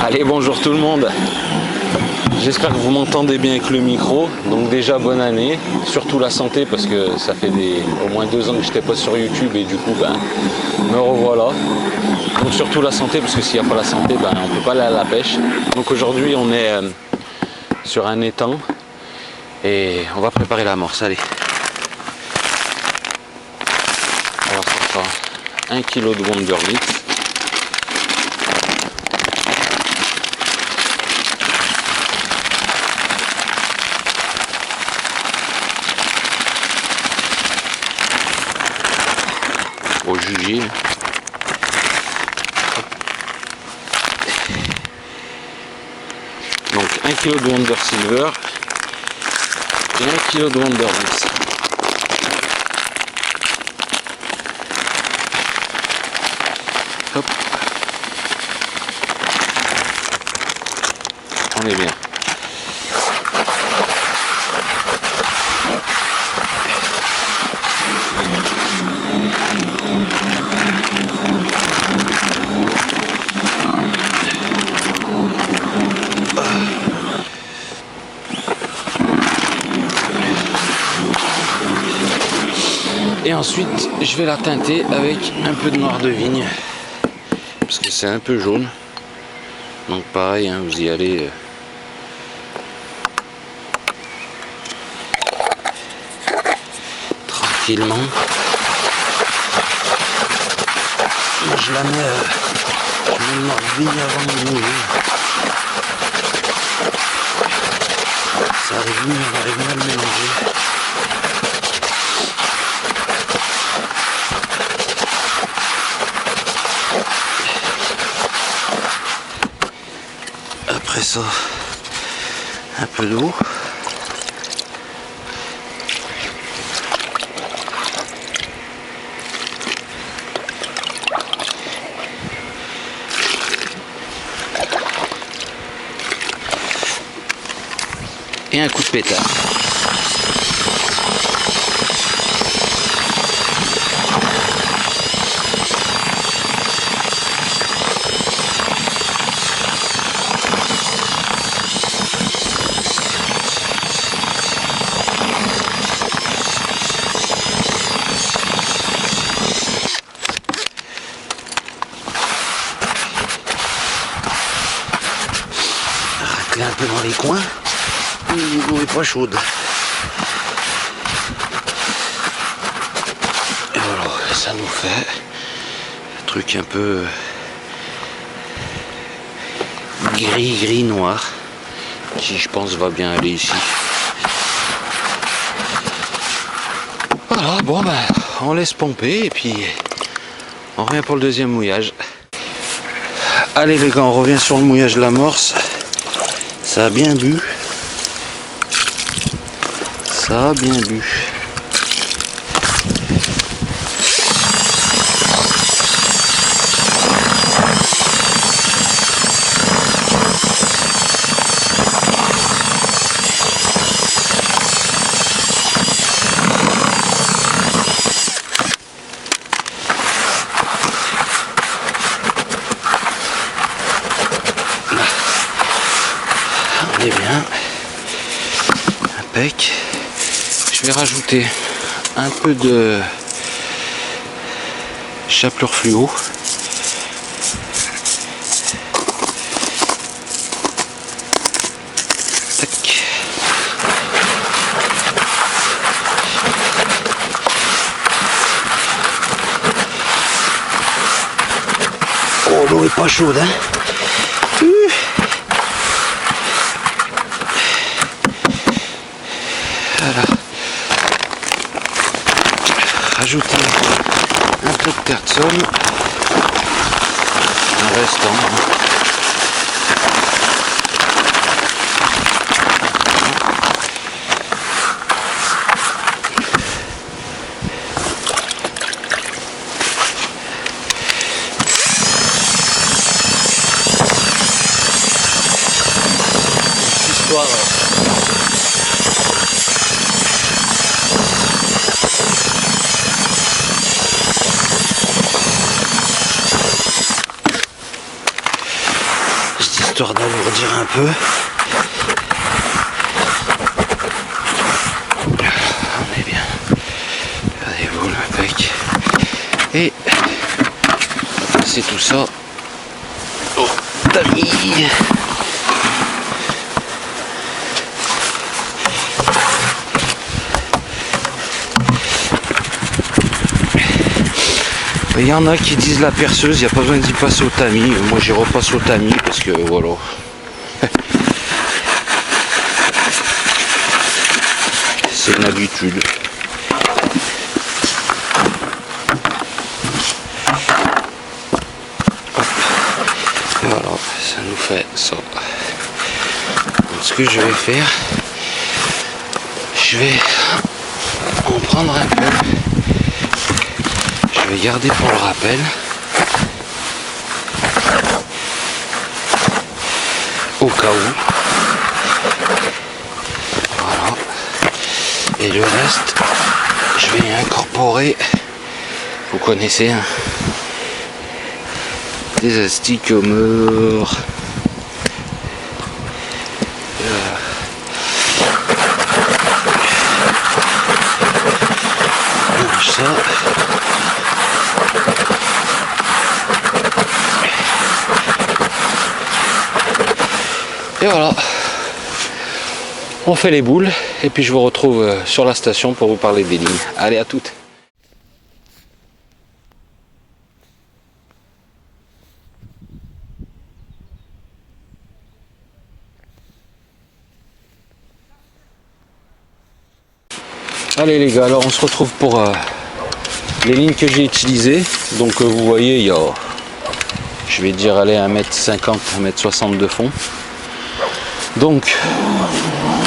Allez, bonjour tout le monde. J'espère que vous m'entendez bien avec le micro. Donc déjà bonne année, surtout la santé parce que ça fait au moins 2 ans que je n'étais pas sur YouTube et du coup me revoilà. Donc surtout la santé parce que s'il n'y a pas la santé, on ne peut pas aller à la pêche. Donc aujourd'hui on est sur un étang et on va préparer l'amorce. Allez. Alors ça sera 1 kg de Wonderlic. Au juger. Donc 1 kg de Wonder Silver et 1 kg de Wonder Mix. Hop. On est bien. Et ensuite, je vais la teinter avec un peu de noir de vigne. Parce que c'est un peu jaune. Donc pareil, hein, vous y allez tranquillement. Moi, je la mets le noir de vigne avant de mouiller. Ça arrive mieux, on arrive mieux à le mélanger. Après ça, un peu d'eau. Et un coup de pétard. Racler un peu dans les coins. L'eau est pas chaude. Et voilà, ça nous fait un truc un peu gris noir, qui je pense va bien aller ici. Voilà, bon on laisse pomper et puis on revient pour le deuxième mouillage. Allez les gars, on revient sur le mouillage de l'amorce. Ça a bien bu. Ça a bien bu. On est bien. Impec. Je vais rajouter un peu de chapelure fluo. Tac. Oh, l'eau est pas chaude, hein. Voilà. Rajouter un peu de terre de somme en restant. Histoire. histoire d'alourdir un peu. On est bien. Regardez-vous le bec. Et c'est tout ça au tamis. Il y en a qui disent la perceuse, il n'y a pas besoin d'y passer au tamis. Moi j'y repasse au tamis parce que voilà. C'est une habitude. Et voilà, ça nous fait ça. Donc, ce que je vais faire, je vais en prendre un peu. Je vais garder pour le rappel. Au cas où. Voilà. Et le reste, je vais incorporer. Vous connaissez, hein, des astiques au mur. Ça. Et voilà, on fait les boules et puis je vous retrouve sur la station pour vous parler des lignes. Allez, à toutes. Allez les gars, alors on se retrouve pour les lignes que j'ai utilisées. Donc vous voyez, il y a, je vais dire, aller 1m50, 1m60 de fond. Donc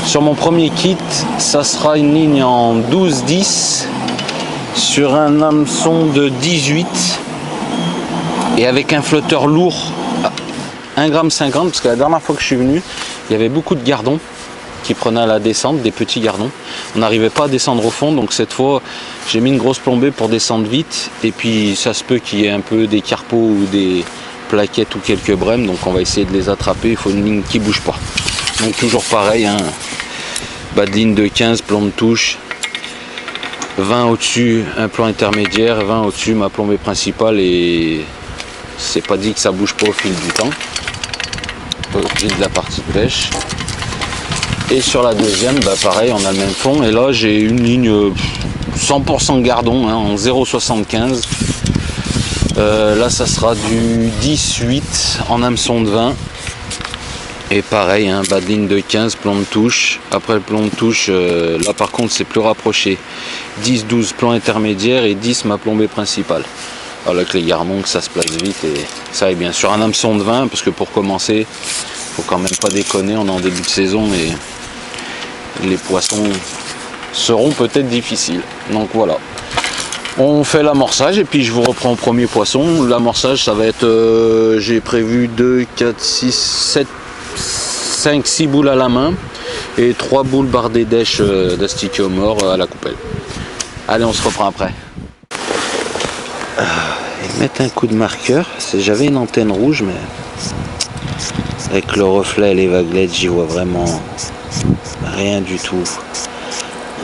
sur mon premier kit, ça sera une ligne en 12-10 sur un hameçon de 18 et avec un flotteur lourd à 1,50 g, parce que la dernière fois que je suis venu, il y avait beaucoup de gardons qui prenaient à la descente, des petits gardons. On n'arrivait pas à descendre au fond, donc cette fois j'ai mis une grosse plombée pour descendre vite, et puis ça se peut qu'il y ait un peu des carpeaux ou des plaquettes ou quelques brèmes, donc on va essayer de les attraper. Il faut une ligne qui bouge pas. Donc toujours pareil, hein, bas de ligne de 15, plomb de touche, 20 au-dessus, un plomb intermédiaire, 20 au-dessus ma plombée principale, et c'est pas dit que ça bouge pas au fil du temps, au fil de la partie de pêche. Et sur la deuxième, bah pareil, on a le même fond, et là j'ai une ligne 100% gardon, hein, en 0,75. Là ça sera du 18 en hameçon de 20. Et pareil, hein, bas de ligne de 15, plomb de touche. Après le plomb de touche, là par contre c'est plus rapproché. 10, 12 plomb intermédiaire et 10 ma plombée principale. Alors avec les gardons, que ça se place vite et ça est bien. Sur un hameçon de 20, parce que pour commencer, faut quand même pas déconner, on est en début de saison et les poissons seront peut-être difficiles. Donc voilà. On fait l'amorçage et puis je vous reprends au premier poisson. L'amorçage, ça va être, j'ai prévu 2, 4, 6, 7, 5, 6 boules à la main et 3 boules bardées d'èche d'astique au mort à la coupelle. Allez, on se reprend après. Et mettre un coup de marqueur. J'avais une antenne rouge, mais avec le reflet et les vaguelettes, j'y vois vraiment rien du tout.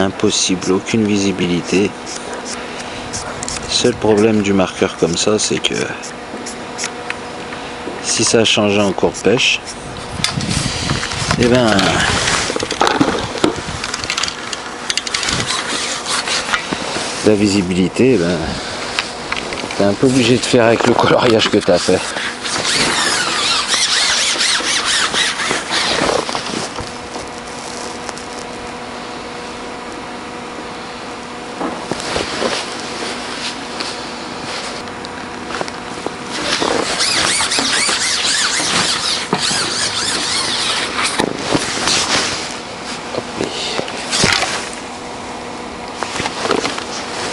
Impossible, aucune visibilité. Seul problème du marqueur comme ça, c'est que si ça changeait en cours de pêche, et ben la visibilité, ben t'es un peu obligé de faire avec le coloriage que t'as fait.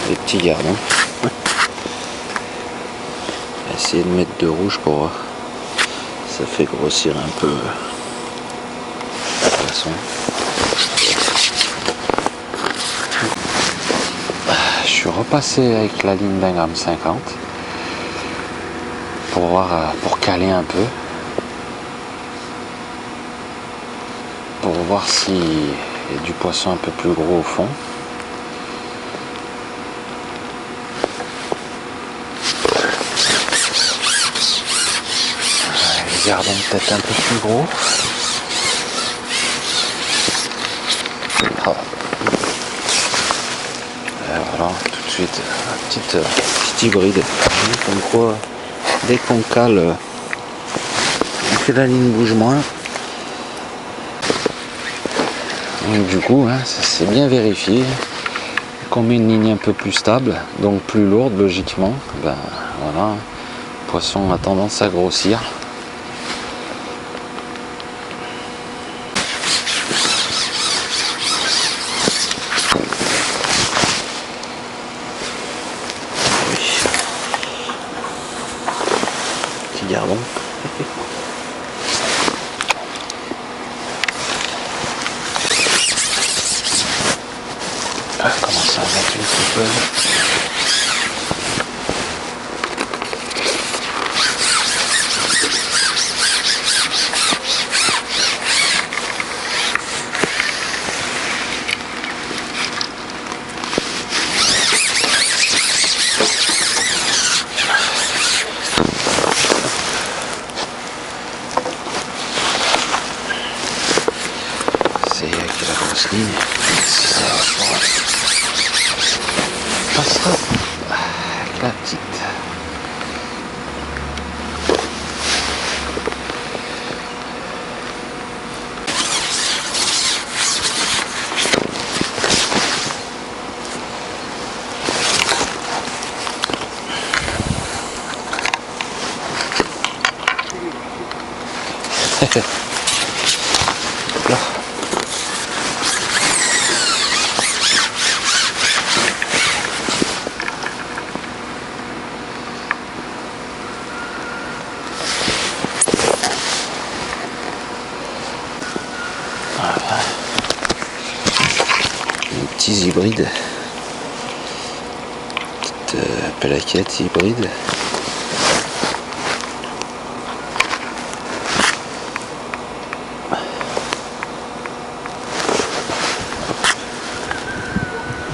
Les petits gardons. Essayer de mettre de rouge pour voir. Ça fait grossir un peu le poisson. Je suis repassé avec la ligne d'1,50 g pour voir, pour caler un peu. pour voir s'il y a du poisson un peu plus gros au fond. Gardons peut-être un peu plus gros. Oh. Voilà, tout de suite, un petit hybride. Comme quoi, dès qu'on cale, que la ligne bouge moins. Donc du coup, hein, c'est bien vérifié. Qu'on met une ligne un peu plus stable, donc plus lourde logiquement, ben voilà, le poisson a tendance à grossir. Petit gardon. Commence à mettre une petite peu. C'est avec la grosse ligne. Ça passera la petite. Là. Petits hybrides, petite plaquette hybride.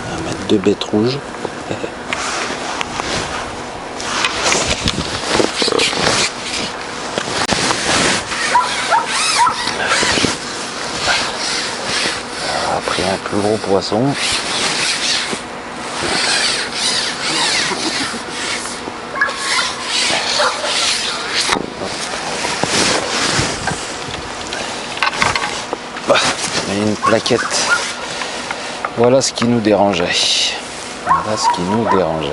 On va mettre 2 bêtes rouges. Après un plus gros poisson. Et une plaquette. Voilà ce qui nous dérangeait. Voilà ce qui nous dérangeait.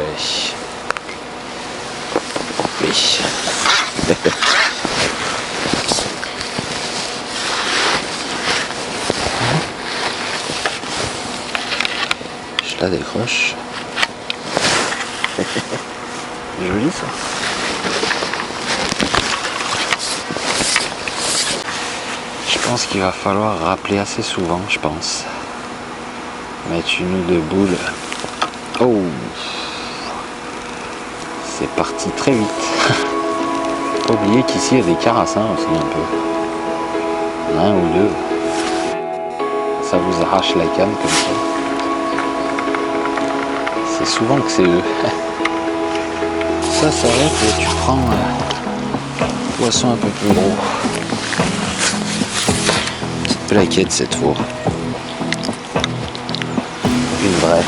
Oui. Je la décroche. Joli ça. Je pense qu'il va falloir rappeler assez souvent, je pense. Mettre une ou deux boules. Oh, c'est parti très vite. Faut pas oublier qu'ici il y a des carassins aussi un peu. Un ou deux. Ça vous arrache la canne comme ça. C'est souvent que c'est eux. Ça s'arrête et tu prends un poisson un peu plus gros. Petite plaquette cette fois. Une vraie.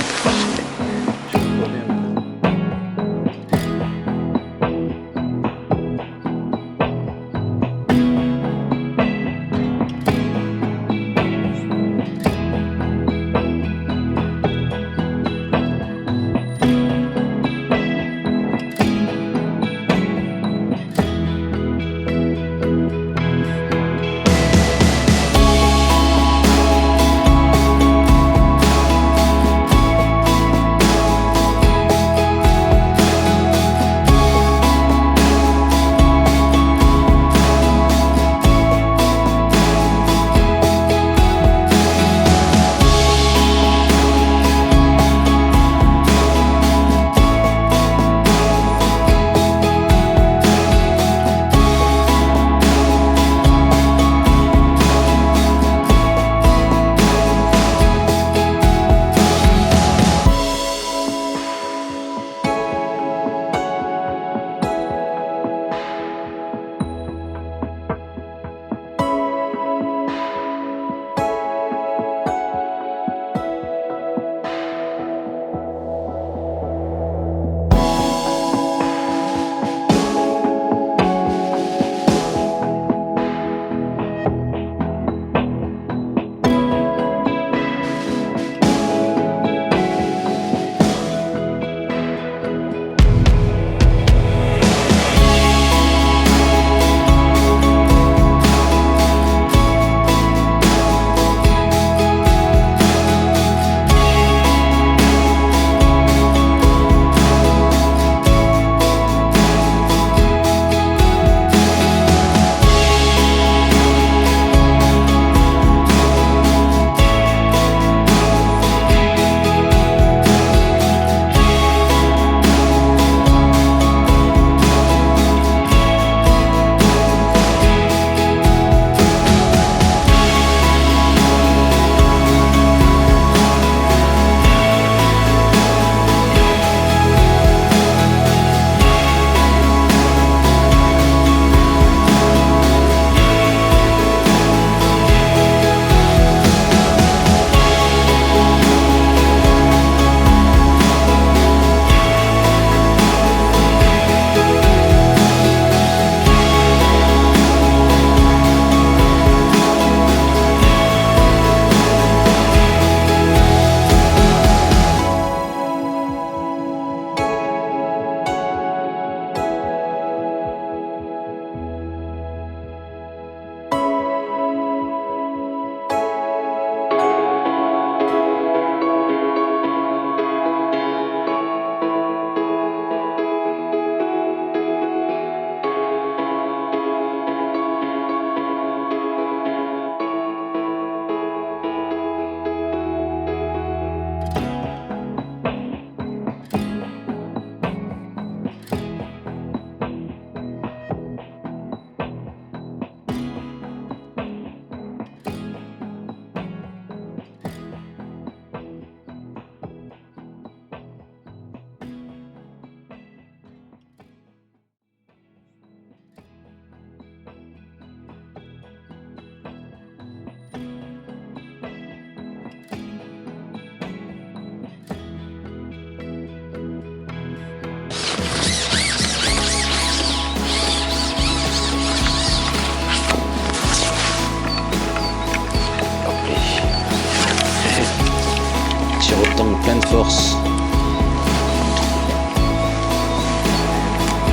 force.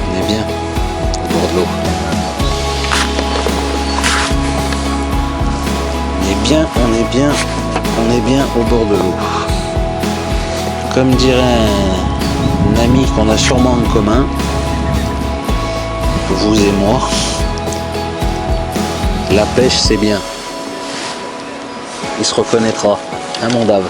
On est bien au bord de l'eau. On est bien au bord de l'eau. Comme dirait un ami qu'on a sûrement en commun, vous et moi, la pêche c'est bien. Il se reconnaîtra, un mondave.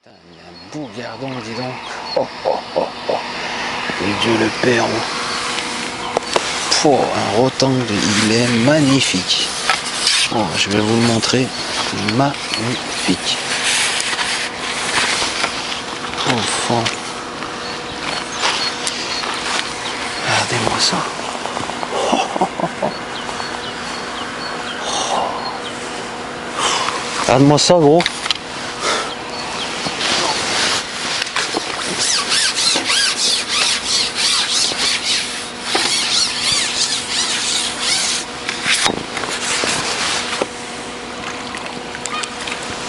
Putain, il y a un beau gardon, dis donc. Oh, oh, oh, oh. Et Dieu le Père. Oh, un rotangle, il est magnifique. Oh, je vais vous le montrer. Magnifique. Enfant. Regardez-moi ça. Oh, oh, oh, oh. Regarde-moi ça, gros.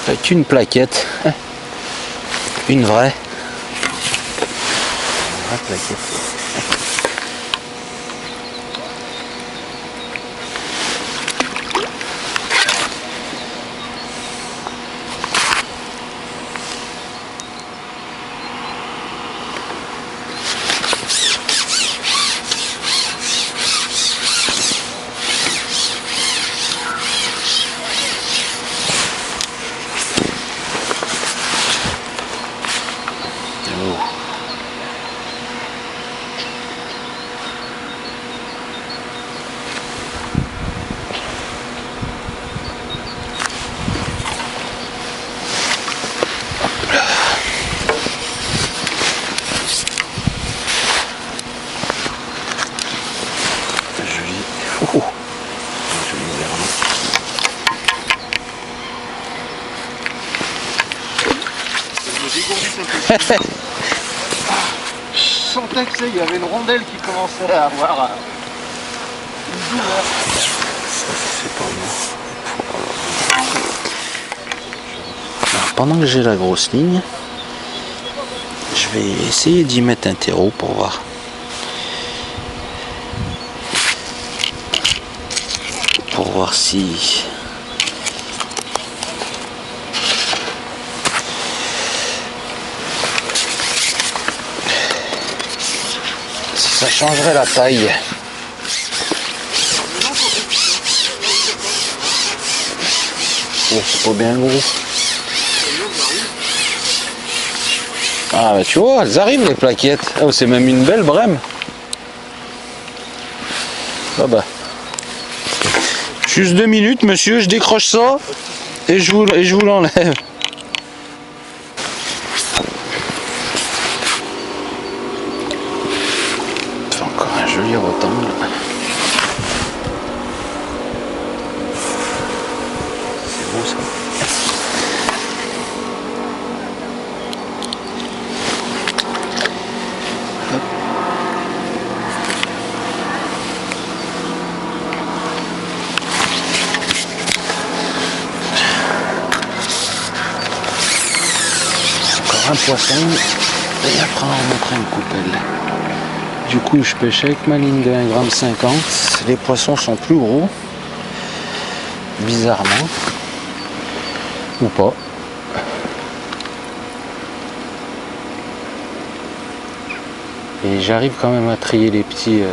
Avec une plaquette, une vraie plaquette. Je sentais que il y avait une rondelle qui commençait à avoir une douleur. C'est pas bon. Alors, pendant que j'ai la grosse ligne, je vais essayer d'y mettre un terreau pour voir. pour voir si ça changerait la taille. Oh, c'est pas bien gros. Ah bah tu vois, elles arrivent les plaquettes. Oh, c'est même une belle brème. Ah bah. Juste 2 minutes monsieur, je décroche ça et je vous l'enlève. C'est encore un joli rectangle. C'est beau ça. Un poisson et après on va montrer une coupelle. Du coup je pêche avec ma ligne de 1,50 g. Les poissons sont plus gros, bizarrement, ou pas. Et j'arrive quand même à trier les petits,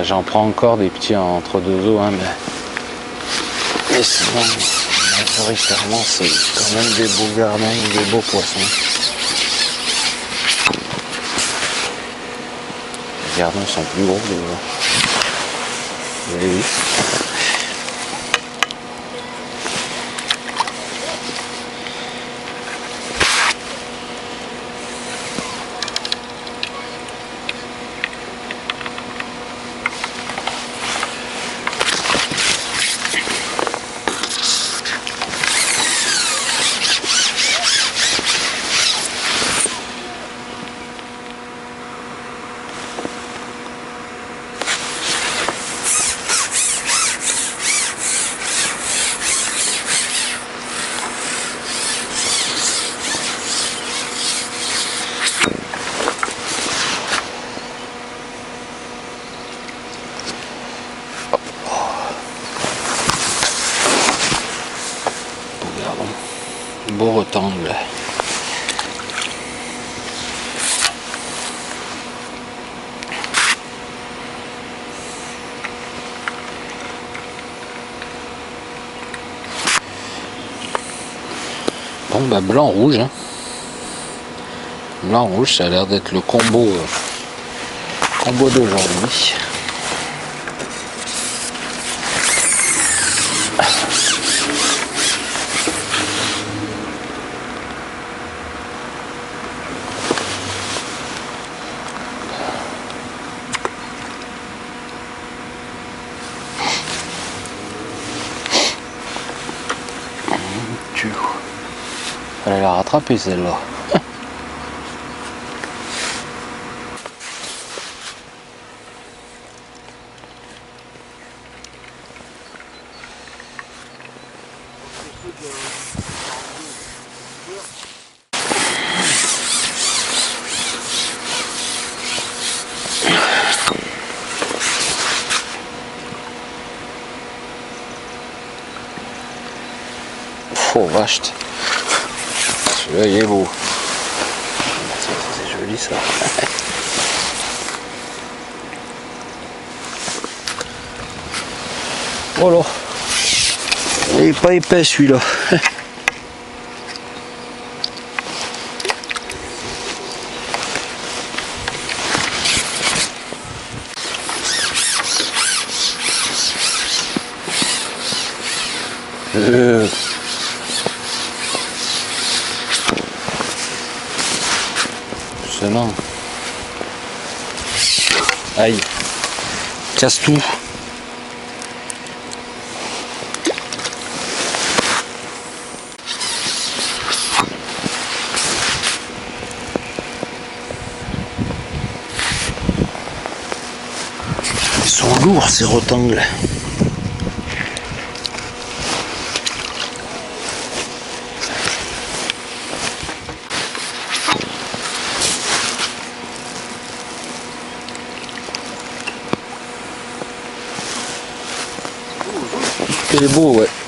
j'en prends encore des petits entre deux eaux, hein, mais souvent, majoritairement c'est quand même des beaux gardons, des beaux poissons. Les gardons sont plus gros déjà. Oui, oui. Beau rectangle. Bon bah blanc rouge, hein. Blanc rouge, ça a l'air d'être le combo d'aujourd'hui. Fallait la rattraper celle-là. Oh vache. Celui-là il est beau. C'est joli ça. Oh là. Il est pas épais celui-là. Justement. Aïe. Casse tout. Ils sont lourds ces rectangles. C'est beau, ouais.